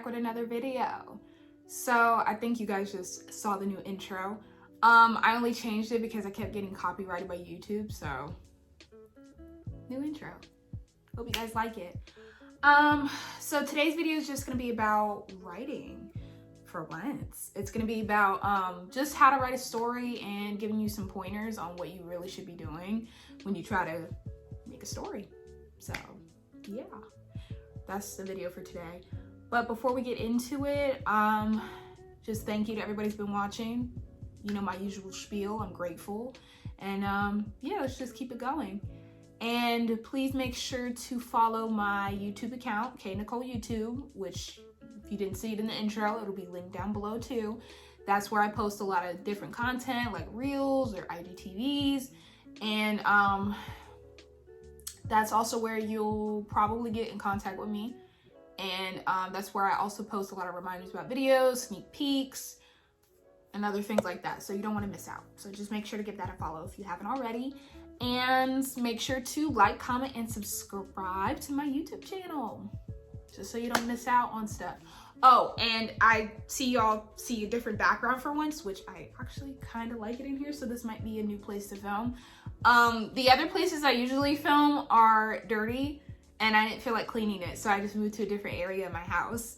back with another video. So I think you guys just saw the new intro. I only changed it because I kept getting copyrighted by YouTube, so new intro. Hope you guys like it. So today's video is just gonna be about writing for once. It's gonna be about just how to write a story and giving you some pointers on what you really should be doing when you try to make a story. So yeah, that's the video for today. But before we get into it, just thank you to everybody who's been watching. You know, my usual spiel, I'm grateful. And yeah, let's just keep it going. And please make sure to follow my YouTube account, K Nicole YouTube, which if you didn't see it in the intro, it'll be linked down below too. That's where I post a lot of different content like Reels or IGTVs. And that's also where you'll probably get in contact with me. And that's where I also post a lot of reminders about videos, sneak peeks, and other things like that. So you don't want to miss out. So just make sure to give that a follow if you haven't already. And make sure to like, comment, and subscribe to my YouTube channel, just so you don't miss out on stuff. Oh, and I see y'all see a different background for once, which I actually kind of like it in here. So this might be a new place to film. The other places I usually film are dirty, and I didn't feel like cleaning it, so I just moved to a different area of my house.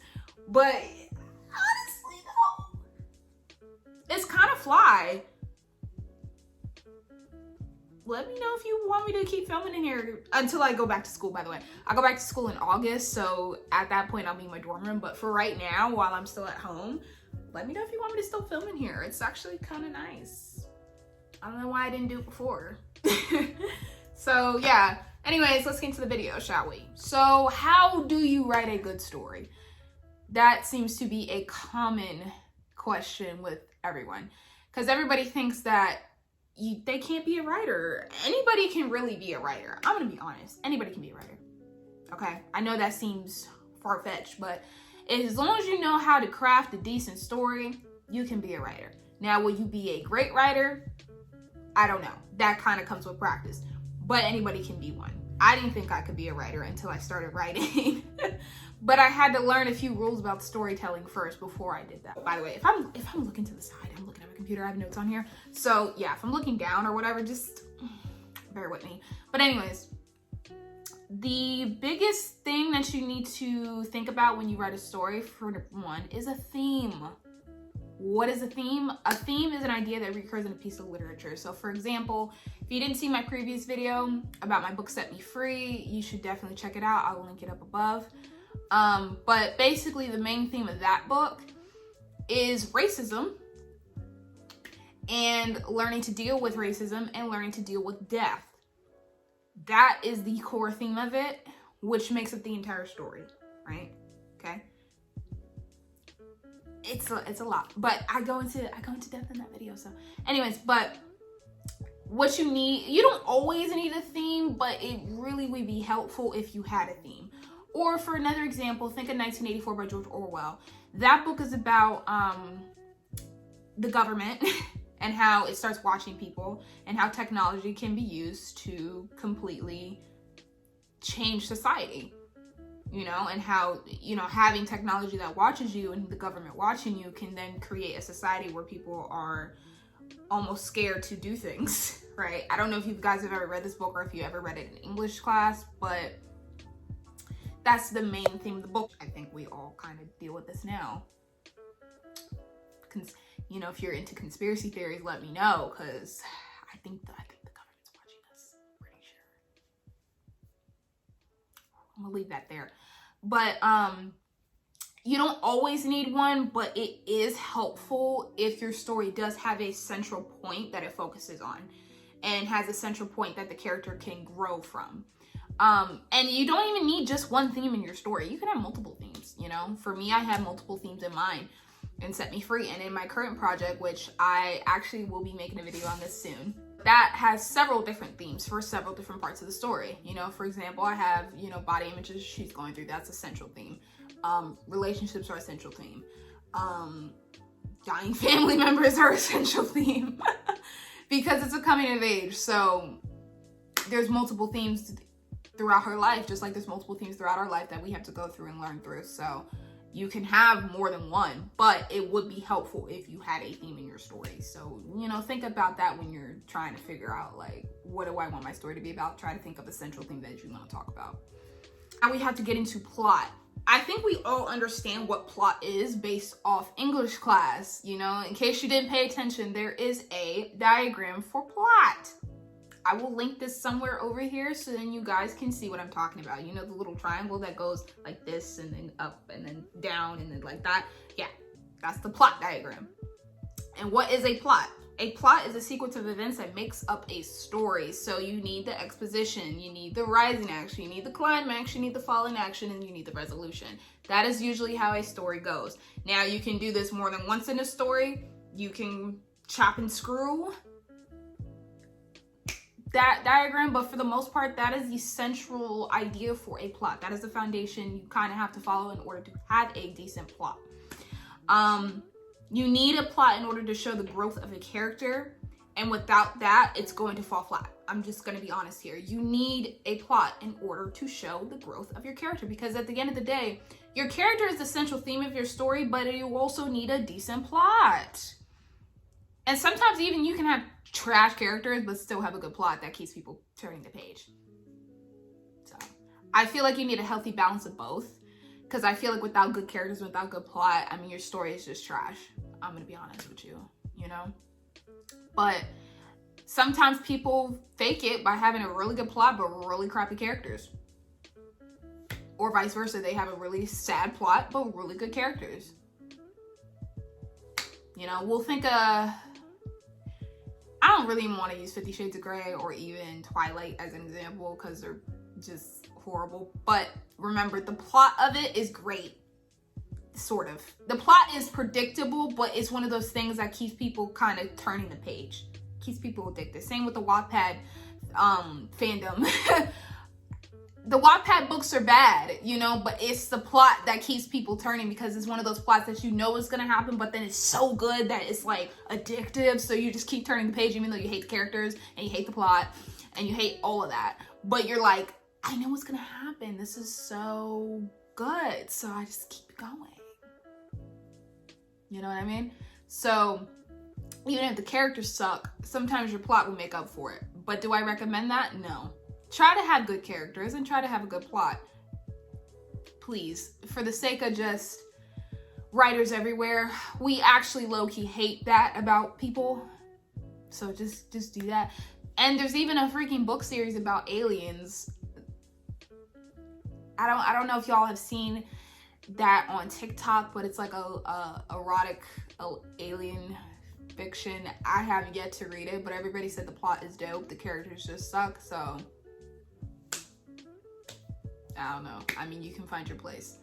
But honestly though, it's kind of fly. Let me know if you want me to keep filming in here until I go back to school, by the way. I go back to school in August, so at that point I'll be in my dorm room. But for right now, while I'm still at home, let me know if you want me to still film in here. It's actually kind of nice. I don't know why I didn't do it before. So yeah, anyways, let's get into the video, shall we? So how do you write a good story? That seems to be a common question with everyone, because everybody thinks that they can't be a writer. Anybody can really be a writer. I'm gonna be honest. Anybody can be a writer. Okay? I know that seems far-fetched, but as long as you know how to craft a decent story, you can be a writer. Now, will you be a great writer? I don't know. That kind of comes with practice. But anybody can be one. I didn't think I could be a writer until I started writing. But I had to learn a few rules about storytelling first before I did that. By the way, if I'm looking to the side, I'm looking at my computer, I have notes on here. So yeah, if I'm looking down or whatever, just bear with me. But anyways, the biggest thing that you need to think about when you write a story, for one, is a theme. What is a theme? A theme is an idea that recurs in a piece of literature. So for example, if you didn't see my previous video about my book Set Me Free, you should definitely check it out. I'll link it up above. But basically the main theme of that book is racism and learning to deal with racism and learning to deal with death. That is the core theme of it, which makes up the entire story, right? Okay. It's a lot, but I go into depth in that video. So anyways, but what you need, you don't always need a theme, but it really would be helpful if you had a theme. Or for another example, think of 1984 by George Orwell. That book is about the government and how it starts watching people and how technology can be used to completely change society. You know, and how, you know, having technology that watches you and the government watching you can then create a society where people are almost scared to do things, right? I don't know if you guys have ever read this book or if you ever read it in English class, but that's the main theme of the book. I think we all kind of deal with this now. You know, if you're into conspiracy theories, let me know, because I think the government's watching us, pretty sure. I'm gonna leave that there. But you don't always need one, but it is helpful if your story does have a central point that it focuses on and has a central point that the character can grow from. And you don't even need just one theme in your story. You can have multiple themes, you know? For me, I have multiple themes in mind and Set Me Free. And in my current project, which I actually will be making a video on this soon, that has several different themes for several different parts of the story. You know, for example, I have, you know, body images she's going through. That's a central theme. Relationships are a central theme. Dying family members are a central theme because it's a coming of age. So there's multiple themes throughout her life, just like there's multiple themes throughout our life that we have to go through and learn through. So You can have more than one, but it would be helpful if you had a theme in your story. So, you know, think about that when you're trying to figure out, like, what do I want my story to be about? Try to think of a central theme that you want to talk about. Now we have to get into plot. I think we all understand what plot is based off English class. You know, in case you didn't pay attention, there is a diagram for plot. I will link this somewhere over here so then you guys can see what I'm talking about. You know, the little triangle that goes like this and then up and then down and then like that. Yeah, that's the plot diagram. And what is a plot? A plot is a sequence of events that makes up a story. So you need the exposition, you need the rising action, you need the climax, you need the falling action, and you need the resolution. That is usually how a story goes. Now you can do this more than once in a story. You can chop and screw that diagram, but for the most part, that is the central idea for a plot. That is the foundation you kind of have to follow in order to have a decent plot. You need a plot in order to show the growth of a character, and without that, it's going to fall flat. I'm just going to be honest here. You need a plot in order to show the growth of your character, because at the end of the day, your character is the central theme of your story, but you also need a decent plot. And sometimes even you can have trash characters but still have a good plot that keeps people turning the page. So I feel like you need a healthy balance of both, because I feel like without good characters, without good plot, I mean, your story is just trash. I'm gonna be honest with you, you know? But sometimes people fake it by having a really good plot but really crappy characters, or vice versa. They have a really sad plot but really good characters. You know, we'll think I don't really want to use 50 Shades of Grey or even Twilight as an example because they're just horrible. But remember, the plot of it is great. Sort of. The plot is predictable, but it's one of those things that keeps people kind of turning the page. Keeps people addicted. Same with the Wattpad fandom. The Wattpad books are bad, you know, but it's the plot that keeps people turning, because it's one of those plots that you know is going to happen, but then it's so good that it's like addictive. So you just keep turning the page even though you hate the characters and you hate the plot and you hate all of that. But you're like, I know what's going to happen. This is so good. So I just keep going. You know what I mean? So even if the characters suck, sometimes your plot will make up for it. But do I recommend that? No. Try to have good characters and try to have a good plot. Please, for the sake of just writers everywhere, we actually low-key hate that about people. So just do that. And there's even a freaking book series about aliens. I don't know if y'all have seen that on TikTok, but it's like a erotic alien fiction. I have yet to read it, but everybody said the plot is dope. The characters just suck, so I don't know. I mean, you can find your place.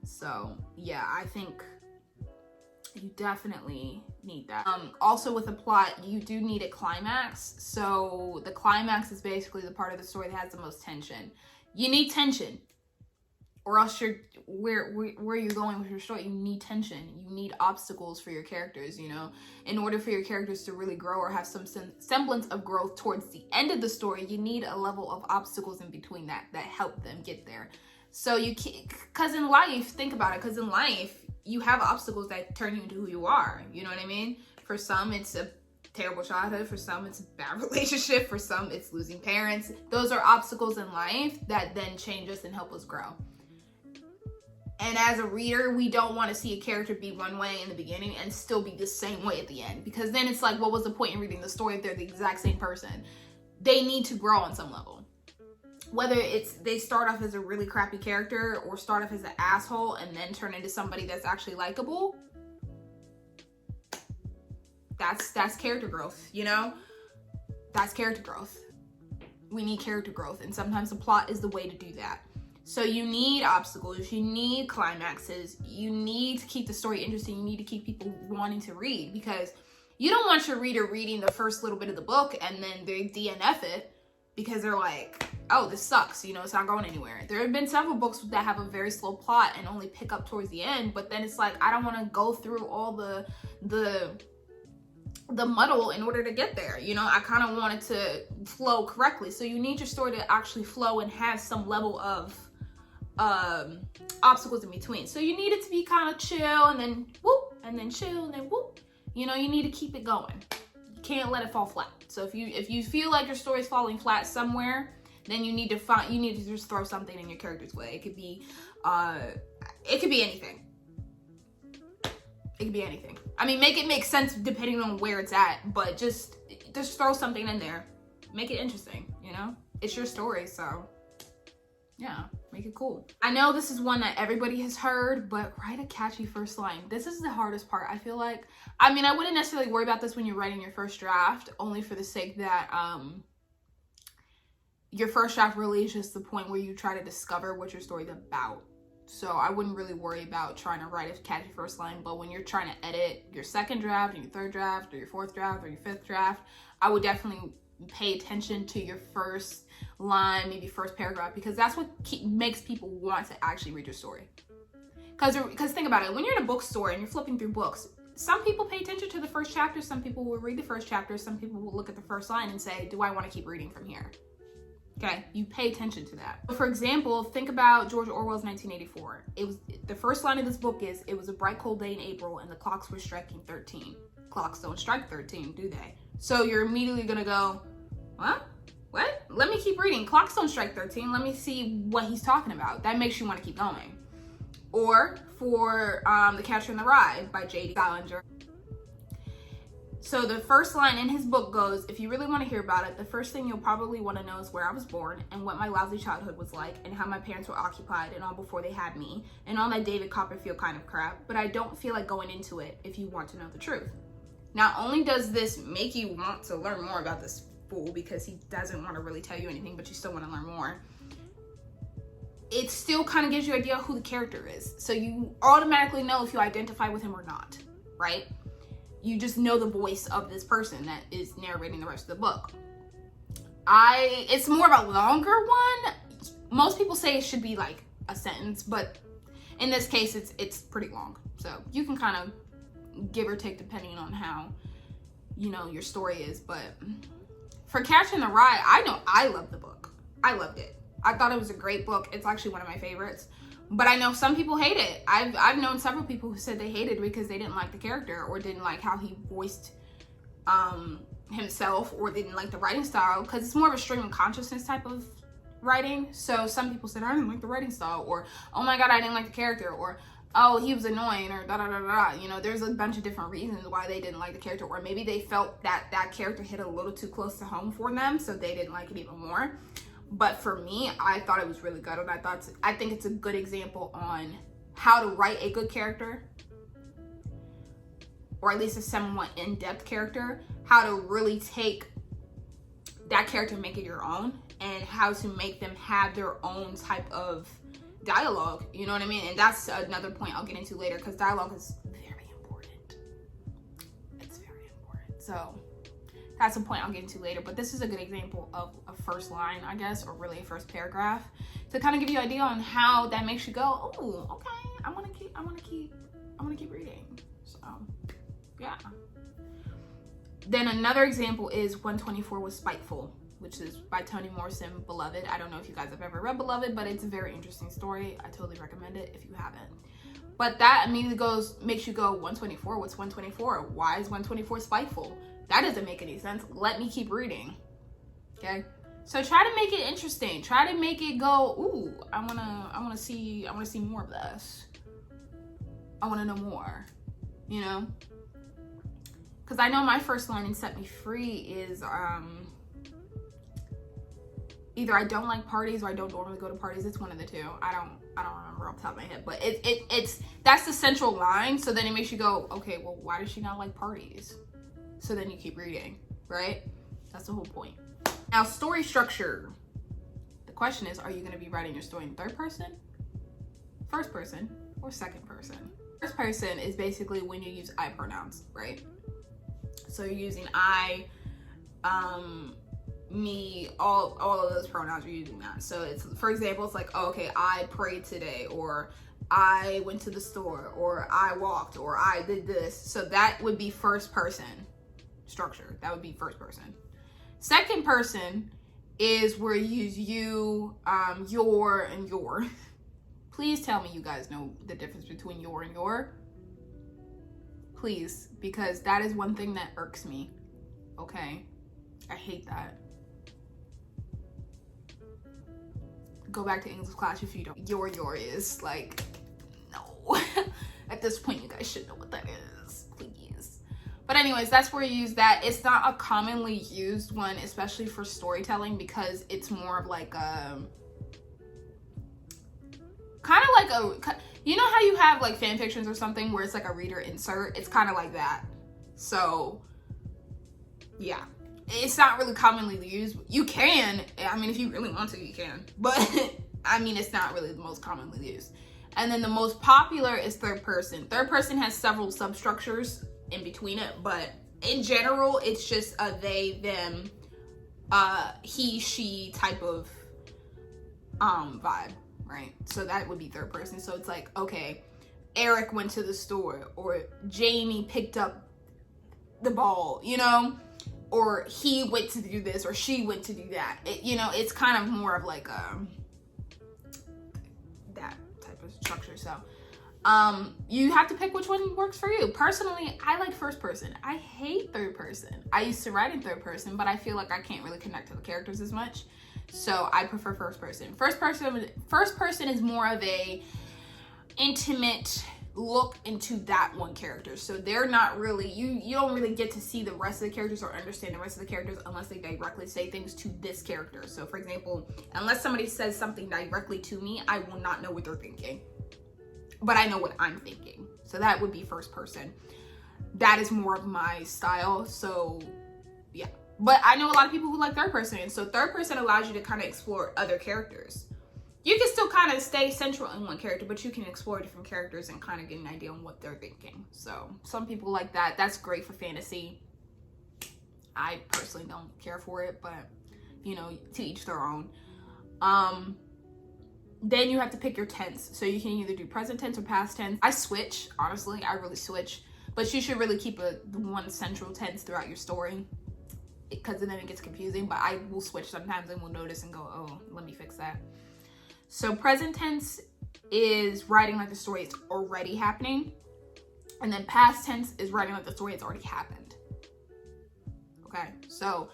So yeah, I think you definitely need that. Also with a plot, you do need a climax. So the climax is basically the part of the story that has the most tension. You need tension, or else you're where you're going with your story. You need tension. You need obstacles for your characters, you know. In order for your characters to really grow or have some semblance of growth towards the end of the story, you need a level of obstacles in between that help them get there. So you can't, because in life, think about it, because in life, you have obstacles that turn you into who you are. You know what I mean? For some, it's a terrible childhood. For some, it's a bad relationship. For some, it's losing parents. Those are obstacles in life that then change us and help us grow. And as a reader, we don't want to see a character be one way in the beginning and still be the same way at the end. Because then it's like, what was the point in reading the story if they're the exact same person? They need to grow on some level. Whether it's they start off as a really crappy character or start off as an asshole and then turn into somebody that's actually likable. That's character growth, you know? That's character growth. We need character growth, and sometimes the plot is the way to do that. So you need obstacles, you need climaxes, you need to keep the story interesting, you need to keep people wanting to read, because you don't want your reader reading the first little bit of the book and then they DNF it because they're like, oh, this sucks, you know, it's not going anywhere. There have been several books that have a very slow plot and only pick up towards the end, but then it's like, I don't want to go through all the muddle in order to get there, you know. I kind of want it to flow correctly. So you need your story to actually flow and have some level of obstacles in between. So you need it to be kind of chill and then whoop, and then chill and then whoop. You know, you need to keep it going. You can't let it fall flat. So if you feel like your story's falling flat somewhere, then you need to just throw something in your character's way. It could be anything. It could be anything. I mean, make it make sense depending on where it's at, but just throw something in there. Make it interesting, you know? It's your story, so yeah, make it cool. I know this is one that everybody has heard, but write a catchy first line. This is the hardest part, I feel like. I mean, I wouldn't necessarily worry about this when you're writing your first draft, only for the sake that your first draft really is just the point where you try to discover what your story's about. So I wouldn't really worry about trying to write a catchy first line, but when you're trying to edit your second draft, or your third draft, or your fourth draft, or your fifth draft, I would definitely pay attention to your first line, maybe first paragraph, because that's what makes people want to actually read your story. Because think about it, when you're in a bookstore and you're flipping through books, some people pay attention to the first chapter, some people will read the first chapter, some people will look at the first line and say, do I want to keep reading from here? Okay, you pay attention to that. For example, think about George Orwell's 1984. The first line of this book is, it was a bright cold day in April and the clocks were striking 13. Clocks don't strike 13, do they? So you're immediately gonna go, what? Let me keep reading. Clocks don't strike 13. Let me see what he's talking about. That makes you want to keep going. Or for The Catcher in the Rye by J.D. Salinger. So the first line in his book goes, if you really want to hear about it, the first thing you'll probably want to know is where I was born and what my lousy childhood was like and how my parents were occupied and all before they had me and all that David Copperfield kind of crap, but I don't feel like going into it if you want to know the truth. Not only does this make you want to learn more about this fool because he doesn't want to really tell you anything, but you still want to learn more, it still kind of gives you an idea of who the character is. So you automatically know if you identify with him or not, right? You just know the voice of this person that is narrating the rest of the book. It's more of a longer one. Most people say it should be like a sentence, but in this case, it's pretty long. So you can kind of give or take depending on how, you know, your story is. But for Catch in the Rye, I know I love the book. I loved it. I thought it was a great book. It's actually one of my favorites. But I know some people hate it. I've known several people who said they hated it because they didn't like the character or didn't like how he voiced himself or didn't like the writing style, because it's more of a stream of consciousness type of writing. So some people said, I didn't like the writing style, or oh my god, I didn't like the character, or oh, he was annoying, or da da da da. You know, there's a bunch of different reasons why they didn't like the character, or maybe they felt that that character hit a little too close to home for them, so they didn't like it even more. But for me, I thought it was really good, and I think it's a good example on how to write a good character, or at least a somewhat in-depth character, how to really take that character and make it your own, and how to make them have their own type of dialogue, you know what I mean? And that's another point I'll get into later, because dialogue is very important. It's very important. So that's a point I'll get into later, but this is a good example of a first line, I guess, or really a first paragraph, to kind of give you an idea on how that makes you go, oh, okay, I want to keep reading. So yeah. Then another example is 124 was Spiteful, which is by Toni Morrison, Beloved. I don't know if you guys have ever read Beloved, but it's a very interesting story. I totally recommend it if you haven't. But that immediately makes you go, 124, what's 124? Why is 124 spiteful? That doesn't make any sense. Let me keep reading. Okay? So try to make it interesting. Try to make it go, ooh, I wanna see more of this. I wanna know more. You know? Because I know my first line in Set Me Free is either I don't like parties or I don't normally go to parties. It's one of the two. I don't remember off the top of my head, but it's that's the central line. So then it makes you go, okay, well, why does she not like parties? So then you keep reading, right? That's the whole point. Now, story structure. The question is, are you going to be writing your story in third person, first person, or second person? First person is basically when you use I pronouns, right? So you're using I, me, all of those pronouns, are using that. So it's, for example, it's like, oh, okay, I prayed today, or I went to the store, or I walked, or I did this. So that would be first person structure. That would be first person. Second person is where you use you, your, and your. Please tell me you guys know the difference between your and your. Please, because that is one thing that irks me. Okay? I hate that. Go back to English class if you don't. Your is like, no. At this point, you guys should know what that is. Please. But anyways, that's where you use that. It's not a commonly used one, especially for storytelling, because it's more of like a, kind of like a, you know how you have like fan fictions or something where it's like a reader insert? It's kind of like that. So, yeah. It's not really commonly used. You can. I mean, if you really want to, you can. But, I mean, it's not really the most commonly used. And then the most popular is third person. Third person has several substructures in between it. But, in general, it's just a they, them, he, she type of vibe. Right? So that would be third person. So it's like, okay, Eric went to the store, or Jamie picked up the ball, you know, or he went to do this, or she went to do that. You know, it's kind of more of like that type of structure. So you have to pick which one works for you. Personally, I like first person. I hate third person. I used to write in third person, but I feel like I can't really connect to the characters as much. So I prefer first person. First person is more of a intimate look into that one character. So they're not really, you don't really get to see the rest of the characters or understand the rest of the characters unless they directly say things to this character. So for example, unless somebody says something directly to me, I will not know what they're thinking. But I know what I'm thinking. So that would be first person. That is more of my style. So yeah. But I know a lot of people who like third person. And so third person allows you to kind of explore other characters. You can still kind of stay central in one character, but you can explore different characters and kind of get an idea on what they're thinking. So some people like that. That's great for fantasy. I personally don't care for it, but you know, to each their own. Then you have to pick your tense. So you can either do present tense or past tense. I switch, honestly. I really switch. But you should really keep one central tense throughout your story, because then it gets confusing. But I will switch sometimes and will notice and go, oh, let me fix that. So present tense is writing like the story is already happening. And then past tense is writing like the story has already happened. Okay, so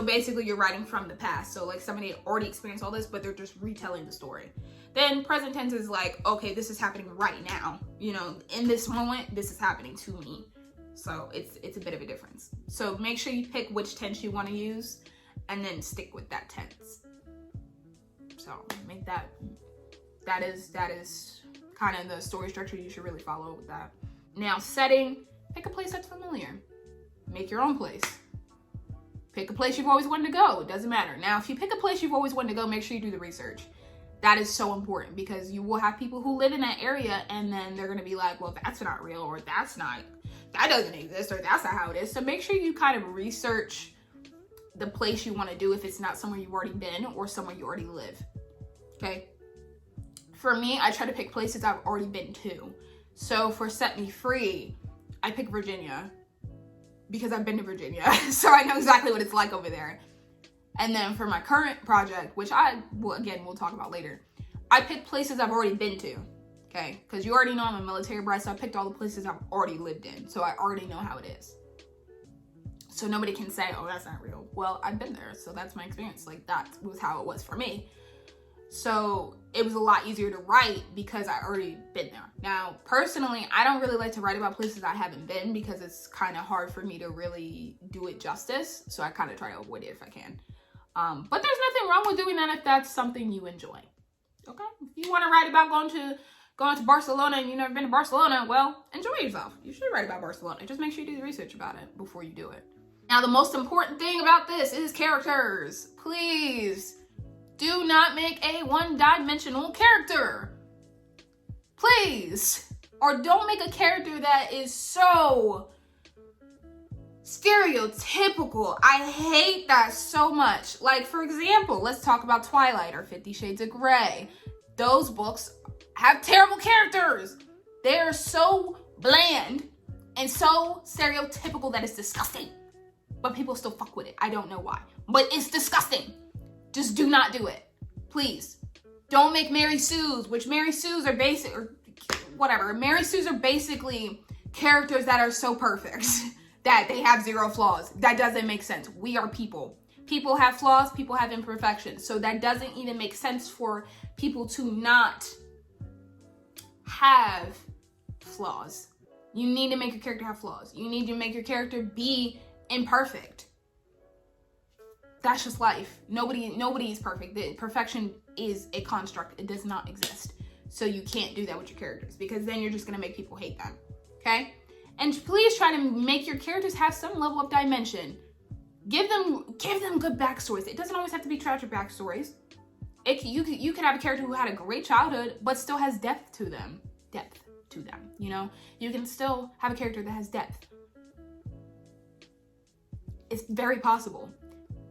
basically you're writing from the past. So like somebody already experienced all this, but they're just retelling the story. Then present tense is like, okay, this is happening right now. You know, in this moment, this is happening to me. So it's a bit of a difference. So make sure you pick which tense you want to use and then stick with that tense. So make that is kind of the story structure you should really follow with that. Now setting, pick a place that's familiar. Make your own place. Pick a place you've always wanted to go. It doesn't matter. Now, if you pick a place you've always wanted to go, make sure you do the research. That is so important, because you will have people who live in that area and then they're going to be like, well, that's not real, or that doesn't exist, or that's not how it is. So make sure you kind of research the place you want to do if it's not somewhere you've already been or somewhere you already live. Okay? For me, I try to pick places I've already been to. So for Set Me Free, I pick Virginia because I've been to Virginia. So I know exactly what it's like over there. And then for my current project, which we'll talk about later, I picked places I've already been to. Okay? Because you already know I'm a military brat, so I picked all the places I've already lived in. So I already know how it is. So nobody can say, oh, that's not real. Well, I've been there, so that's my experience. Like, that was how it was for me. So it was a lot easier to write because I already been there. Now, personally, I don't really like to write about places I haven't been because it's kind of hard for me to really do it justice. So I kind of try to avoid it if I can. But there's nothing wrong with doing that if that's something you enjoy. Okay? If you want to write about going to Barcelona and you've never been to Barcelona, well, enjoy yourself. You should write about Barcelona. Just make sure you do the research about it before you do it. Now, the most important thing about this is characters. Please do not make a one-dimensional character. Please. Or don't make a character that is so stereotypical. I hate that so much. Like, for example, let's talk about Twilight or 50 Shades of Grey. Those books have terrible characters. They're so bland and so stereotypical that it's disgusting. But people still fuck with it. I don't know why. But it's disgusting. Just do not do it. Please. Don't make Mary Sue's, which Mary Sue's are basic, or whatever. Mary Sue's are basically characters that are so perfect that they have zero flaws. That doesn't make sense. We are people. People have flaws, people have imperfections. So that doesn't even make sense for people to not have flaws. You need to make your character have flaws. You need to make your character be imperfect. That's just life. Nobody is perfect. Perfection is a construct. It does not exist. So you can't do that with your characters, because then you're just going to make people hate them. Okay? And please try to make your characters have some level of dimension. Give them good backstories. It doesn't always have to be tragic backstories. You could have a character who had a great childhood, but still has depth to them. You know? You can still have a character that has depth. It's very possible.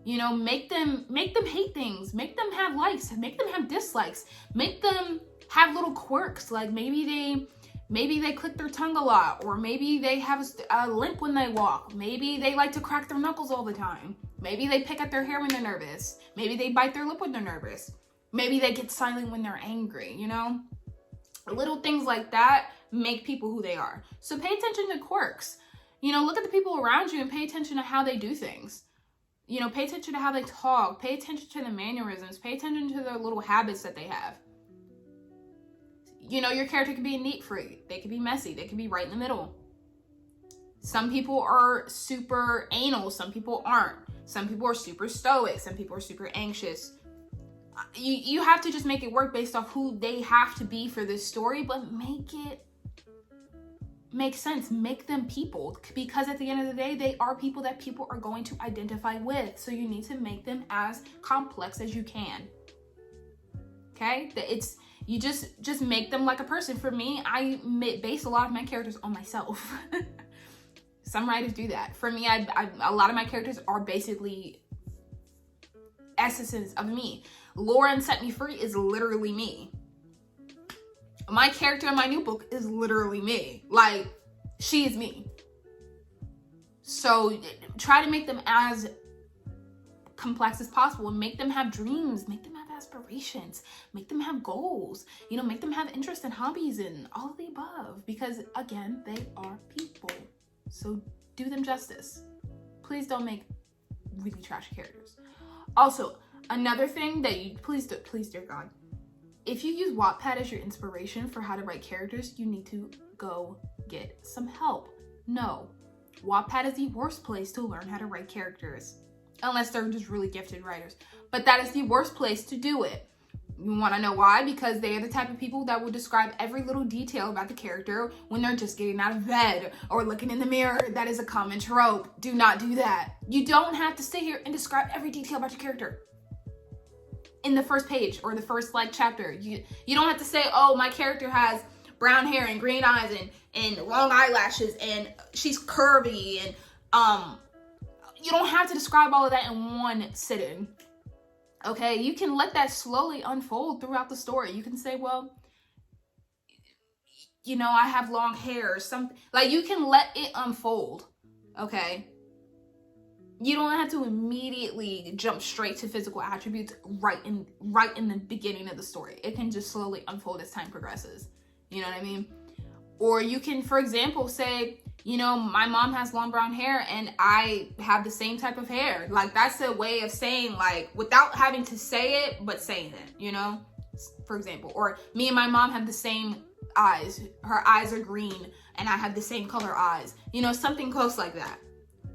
You know, make them hate things. Make them have likes. Make them have dislikes. Make them have little quirks. Like maybe they click their tongue a lot, or maybe they have a limp when they walk. Maybe they like to crack their knuckles all the time. Maybe they pick at their hair when they're nervous. Maybe they bite their lip when they're nervous. Maybe they get silent when they're angry, you know? Little things like that make people who they are. So pay attention to quirks. You know, look at the people around you and pay attention to how they do things. You know, pay attention to how they talk. Pay attention to the mannerisms. Pay attention to their little habits that they have. You know, your character can be a neat freak. They can be messy. They can be right in the middle. Some people are super anal. Some people aren't. Some people are super stoic. Some people are super anxious. You have to just make it work based off who they have to be for this story, but make it make sense. Make them people, because at the end of the day, they are people that people are going to identify with. So you need to make them as complex as you can. Okay? You just make them like a person. For me, I base a lot of my characters on myself. Some writers do that. For me, a lot of my characters are basically essences of me. Lauren Set Me Free is literally me. My character in my new book is literally me. Like, she is me. So try to make them as complex as possible and make them have dreams, make them have aspirations, make them have goals, you know, make them have interests and hobbies and all of the above, because again, they are people. So do them justice. Please don't make really trashy characters. Also, another thing that you please dear God, if you use Wattpad as your inspiration for how to write characters, you need to go get some help. No, Wattpad is the worst place to learn how to write characters, unless they're just really gifted writers. But that is the worst place to do it. You want to know why? Because they are the type of people that will describe every little detail about the character when they're just getting out of bed or looking in the mirror. That is a common trope. Do not do that. You don't have to sit here and describe every detail about your character in the first page or the first chapter. You don't have to say, oh, my character has brown hair and green eyes and long eyelashes and she's curvy, and you don't have to describe all of that in one sitting. Okay, you can let that slowly unfold throughout the story. You can say, well, you know, I have long hair or something. Like, you can let it unfold. Okay, you don't have to immediately jump straight to physical attributes right in the beginning of the story. It can just slowly unfold as time progresses. You know what I mean? Or you can, for example, say, you know, my mom has long brown hair and I have the same type of hair. Like, that's a way of saying, like, without having to say it, but saying it, you know, for example. Or me and my mom have the same eyes. Her eyes are green and I have the same color eyes. You know, something close like that.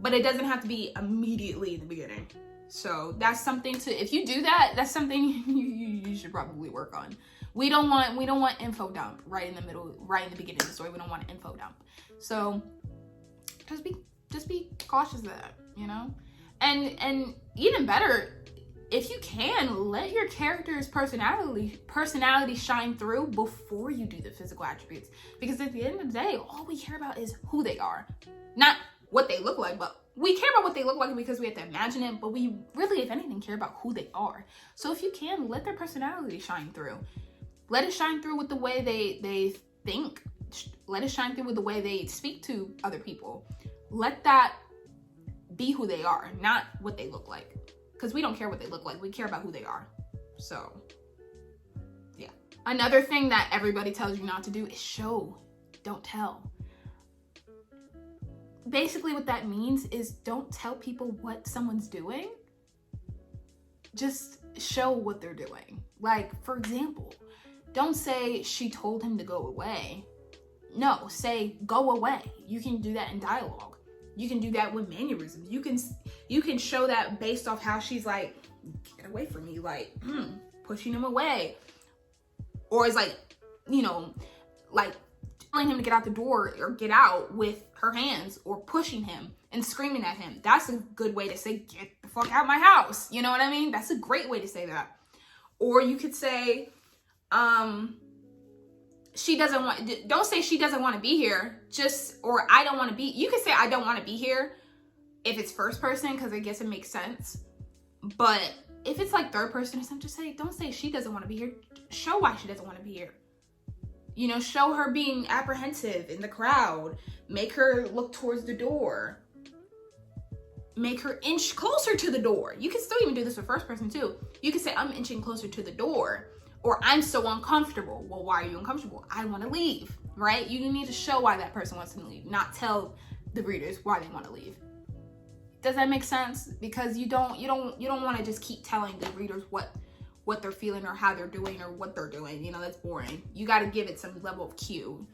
But it doesn't have to be immediately in the beginning. So that's something to, if you do that, that's something you should probably work on. We don't want info dump right in the middle, right in the beginning of the story. We don't want an info dump. So just be cautious of that, you know? And even better, if you can, let your character's personality shine through before you do the physical attributes. Because at the end of the day, all we care about is who they are. Not what they look like, but we care about what they look like because we have to imagine it, but we really, if anything, care about who they are. So if you can, let their personality shine through. Let it shine through with the way they think. Let it shine through with the way they speak to other people. Let that be who they are, not what they look like. Because we don't care what they look like. We care about who they are. So Another thing that everybody tells you not to do is show, don't tell. Basically what that means is don't tell people what someone's doing. Just show what they're doing. Like, for example, don't say she told him to go away. No, say go away. You can do that in dialogue. You can do that with mannerisms. You can show that based off how she's like, get away from me, like pushing him away. Or it's like, you know, like telling him to get out the door or get out with her hands, or pushing him and screaming at him. That's a good way to say, get the fuck out of my house. You know what I mean? That's a great way to say that. Or you could say, she doesn't want, don't say she doesn't want to be here, just, or I don't want to be, you could say I don't want to be here if it's first person, because I guess it makes sense. But if it's like third person or something, just say, don't say she doesn't want to be here. Show why she doesn't want to be here. You know, show her being apprehensive in the crowd. Make her look towards the door. Make her inch closer to the door. You can still even do this with first person too. You can say, I'm inching closer to the door. Or I'm so uncomfortable. Well, why are you uncomfortable? I want to leave, right? You need to show why that person wants to leave, not tell the readers why they want to leave. Does that make sense? Because you don't want to just keep telling the readers what they're feeling or how they're doing or what they're doing. You know, that's boring. You got to give it some level of cue.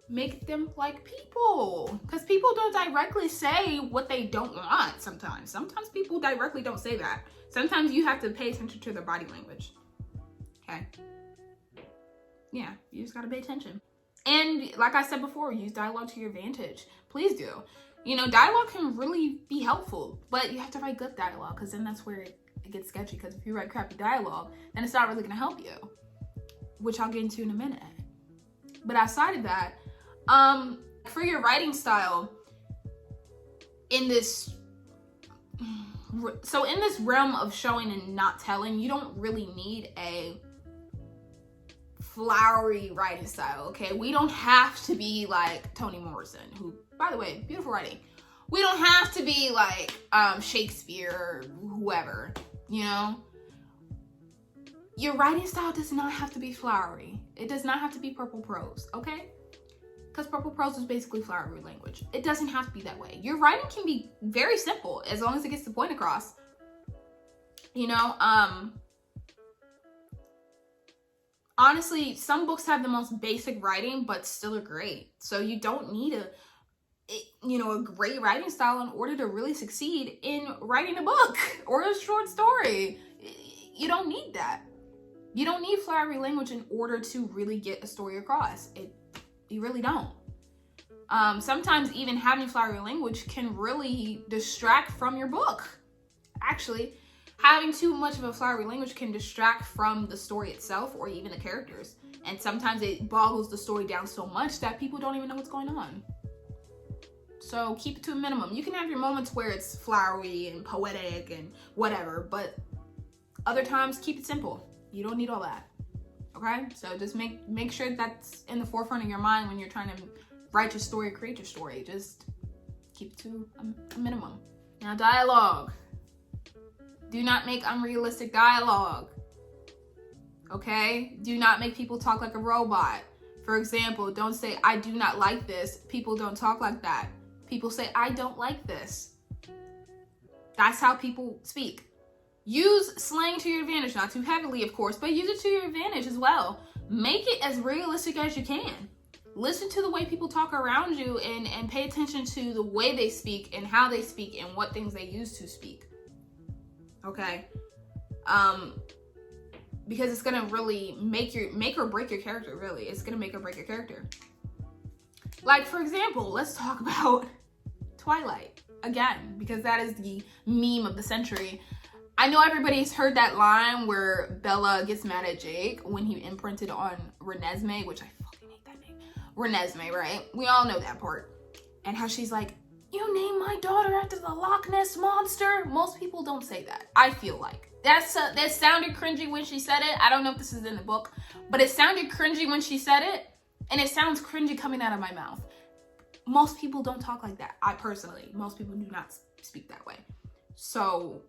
Make them like people, because people don't directly say what they don't want sometimes. Sometimes people directly don't say that. Sometimes you have to pay attention to their body language. Okay? Yeah, you just got to pay attention. And like I said before, use dialogue to your advantage. Please do. You know, dialogue can really be helpful, but you have to write good dialogue, because then that's where it gets sketchy. Because if you write crappy dialogue, then it's not really going to help you, which I'll get into in a minute. But outside of that, for your writing style, in this realm of showing and not telling, you don't really need a flowery writing style, okay? We don't have to be like Toni Morrison, who, by the way, beautiful writing. We don't have to be like Shakespeare or whoever, you know? Your writing style does not have to be flowery. It does not have to be purple prose, okay? Because purple prose is basically flowery language. It doesn't have to be that way. Your writing can be very simple as long as it gets the point across. You know, honestly, some books have the most basic writing, but still are great. So you don't need a great writing style in order to really succeed in writing a book or a short story. You don't need that. You don't need flowery language in order to really get a story across. You really don't. Sometimes even having flowery language can really distract from your book. Actually, having too much of a flowery language can distract from the story itself or even the characters. And sometimes it boggles the story down so much that people don't even know what's going on. So keep it to a minimum. You can have your moments where it's flowery and poetic and whatever, but other times keep it simple. You don't need all that. Okay? So just make sure that's in the forefront of your mind when you're trying to write your story, create your story. Just keep it to a minimum. Now, dialogue. Do not make unrealistic dialogue. Okay? Do not make people talk like a robot. For example, don't say, I do not like this. People don't talk like that. People say, I don't like this. That's how people speak. Use slang to your advantage, not too heavily, of course, but use it to your advantage as well. Make it as realistic as you can. Listen to the way people talk around you and pay attention to the way they speak and how they speak and what things they use to speak. Okay? Because it's gonna really make or break your character, really. It's gonna make or break your character. Like, for example, let's talk about Twilight again, because that is the meme of the century. I know everybody's heard that line where Bella gets mad at Jake when he imprinted on Renesmee, which I fucking hate that name. Renesmee, right? We all know that part. And how she's like, you named my daughter after the Loch Ness Monster? Most people don't say that, I feel like. That sounded cringy when she said it. I don't know if this is in the book, but it sounded cringy when she said it, and it sounds cringy coming out of my mouth. Most people don't talk like that. Most people do not speak that way. So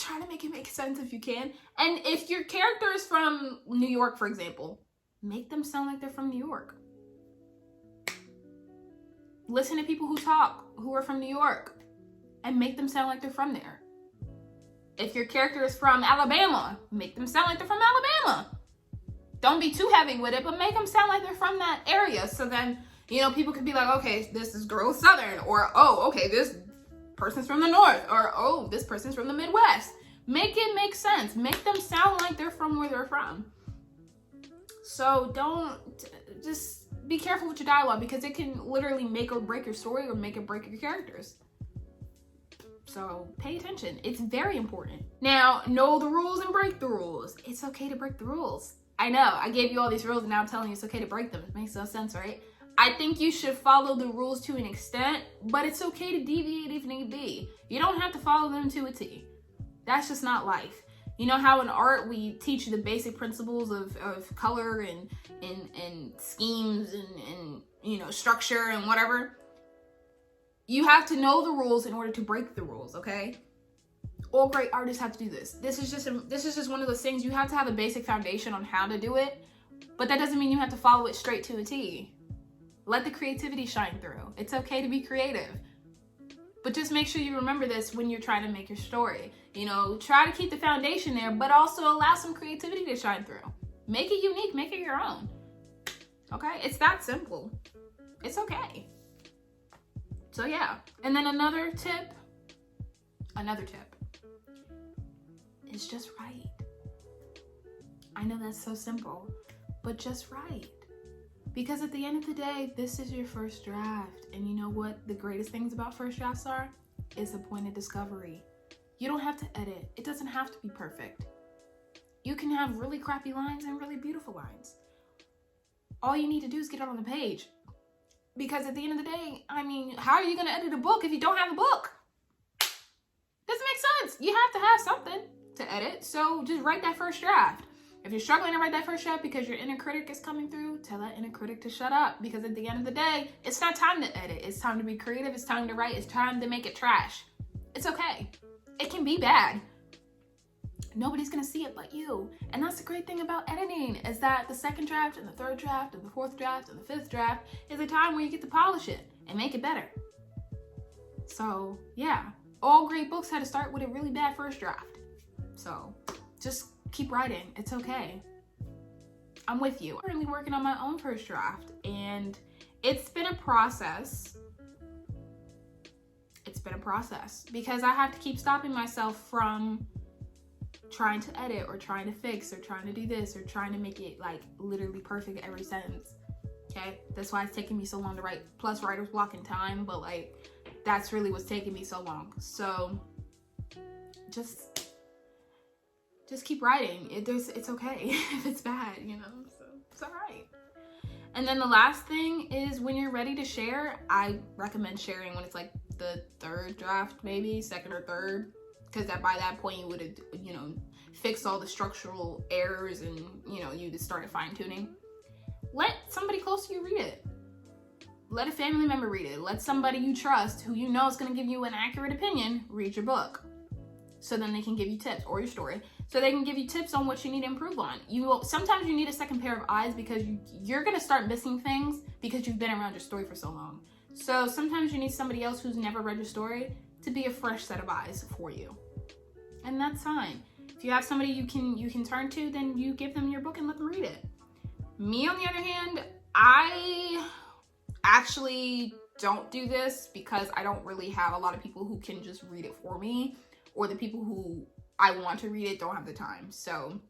try to make it make sense if you can. And if your character is from New York, for example, make them sound like they're from New York. Listen to people who talk, who are from New York, and make them sound like they're from there. If your character is from Alabama, make them sound like they're from Alabama. Don't be too heavy with it, but make them sound like they're from that area. So then, you know, people could be like, okay, this is girl Southern, or, oh, okay, this person's from the North, or, oh, this person's from the Midwest. Make it make sense. Make them sound like they're from where they're from. So just be careful with your dialogue, because it can literally make or break your story or make or break your characters. So pay attention. It's very important. Now, know the rules and break the rules. It's okay to break the rules. I know, I gave you all these rules and now I'm telling you it's okay to break them. It makes no sense, right? I think you should follow the rules to an extent, but it's okay to deviate if need be. You don't have to follow them to a T. That's just not life. You know how in art we teach you the basic principles of color and schemes and you know, structure and whatever? You have to know the rules in order to break the rules, okay? All great artists have to do this. This is just one of those things. You have to have a basic foundation on how to do it, but that doesn't mean you have to follow it straight to a T. Let the creativity shine through. It's okay to be creative. But just make sure you remember this when you're trying to make your story. You know, try to keep the foundation there, but also allow some creativity to shine through. Make it unique, make it your own. Okay? It's that simple. It's okay. So yeah. And then another tip is just write. I know that's so simple, but just write. Because at the end of the day, this is your first draft. And you know what the greatest things about first drafts are? Is the point of discovery. You don't have to edit. It doesn't have to be perfect. You can have really crappy lines and really beautiful lines. All you need to do is get it on the page. Because at the end of the day, I mean, how are you going to edit a book if you don't have a book? Doesn't make sense. You have to have something to edit. So just write that first draft. If you're struggling to write that first draft because your inner critic is coming through, tell that inner critic to shut up. Because at the end of the day, it's not time to edit. It's time to be creative. It's time to write. It's time to make it trash. It's okay. It can be bad. Nobody's going to see it but you. And that's the great thing about editing, is that the second draft and the third draft and the fourth draft and the fifth draft is a time where you get to polish it and make it better. So yeah, all great books had to start with a really bad first draft. So just keep writing. It's okay. I'm with you. I'm currently working on my own first draft, and it's been a process. Because I have to keep stopping myself from trying to edit or trying to fix or trying to do this or trying to make it like literally perfect every sentence. Okay, that's why it's taking me so long to write, plus writer's block in time, but like that's really what's taking me so long. So just keep writing. It's okay if it's bad, you know, so it's all right. And then the last thing is, when you're ready to share, I recommend sharing when it's like the third draft, maybe second or third, because by that point you would have, you know, fixed all the structural errors and, you know, you just started fine tuning. Let somebody close to you read it. Let a family member read it. Let somebody you trust, who you know is going to give you an accurate opinion, read your book. So then they can give you tips, or your story. So they can give you tips on what you need to improve on. Sometimes you need a second pair of eyes, because you're going to start missing things because you've been around your story for so long. So sometimes you need somebody else who's never read your story to be a fresh set of eyes for you. And that's fine. If you have somebody you can turn to, then you give them your book and let them read it. Me, on the other hand, I actually don't do this because I don't really have a lot of people who can just read it for me, or the people who I want to read it don't have the time. So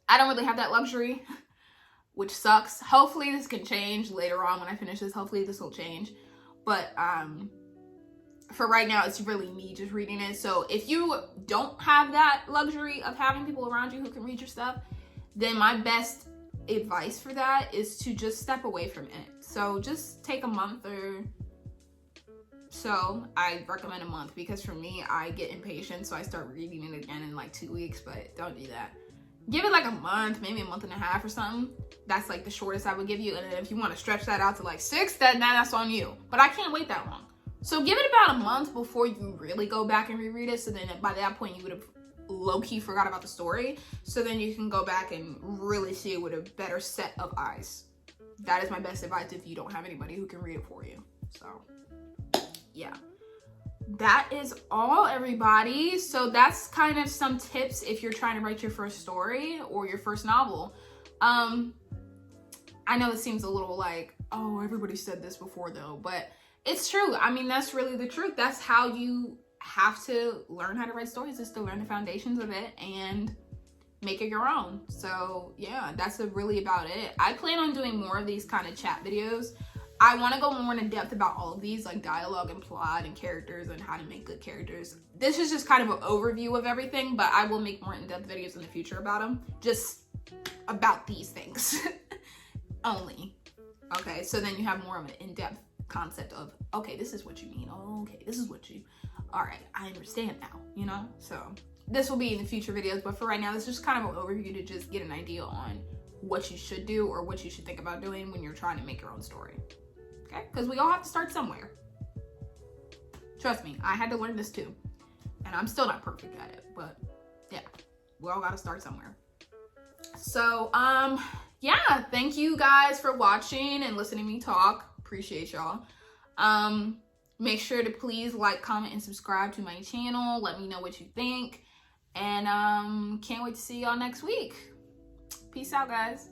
I don't really have that luxury, which sucks. Hopefully this can change later on when I finish this. Hopefully this will change. But for right now, it's really me just reading it. So if you don't have that luxury of having people around you who can read your stuff, then my best advice for that is to just step away from it. So just take a month or so. I recommend a month, because for me, I get impatient, so I start reading it again in like 2 weeks, but don't do that. Give it like a month, maybe a month and a half or something. That's like the shortest I would give you. And then if you want to stretch that out to like 6, then that's on you. But I can't wait that long. So give it about a month before you really go back and reread it. So then by that point, you would have low-key forgot about the story. So then you can go back and really see it with a better set of eyes. That is my best advice if you don't have anybody who can read it for you. So yeah, that is all, everybody. So that's kind of some tips if you're trying to write your first story or your first novel. I know it seems a little like, oh, everybody said this before though, but it's true. I mean, that's really the truth. That's how you have to learn how to write stories, is to learn the foundations of it and make it your own. So yeah, that's really about it. I plan on doing more of these kind of chat videos. I want to go more in depth about all of these, like dialogue and plot and characters and how to make good characters. This is just kind of an overview of everything, but I will make more in-depth videos in the future about them, just about these things only. Okay, so then you have more of an in-depth concept of, okay, this is what you mean. Oh, okay, this is what you, all right, I understand now, you know? So this will be in the future videos, but for right now, this is just kind of an overview to just get an idea on what you should do or what you should think about doing when you're trying to make your own story. Okay, because we all have to start somewhere. Trust me, I had to learn this too. And I'm still not perfect at it, but yeah, we all got to start somewhere. So, yeah, thank you guys for watching and listening to me talk. Appreciate y'all. Make sure to please like, comment, and subscribe to my channel. Let me know what you think. And can't wait to see y'all next week. Peace out, guys.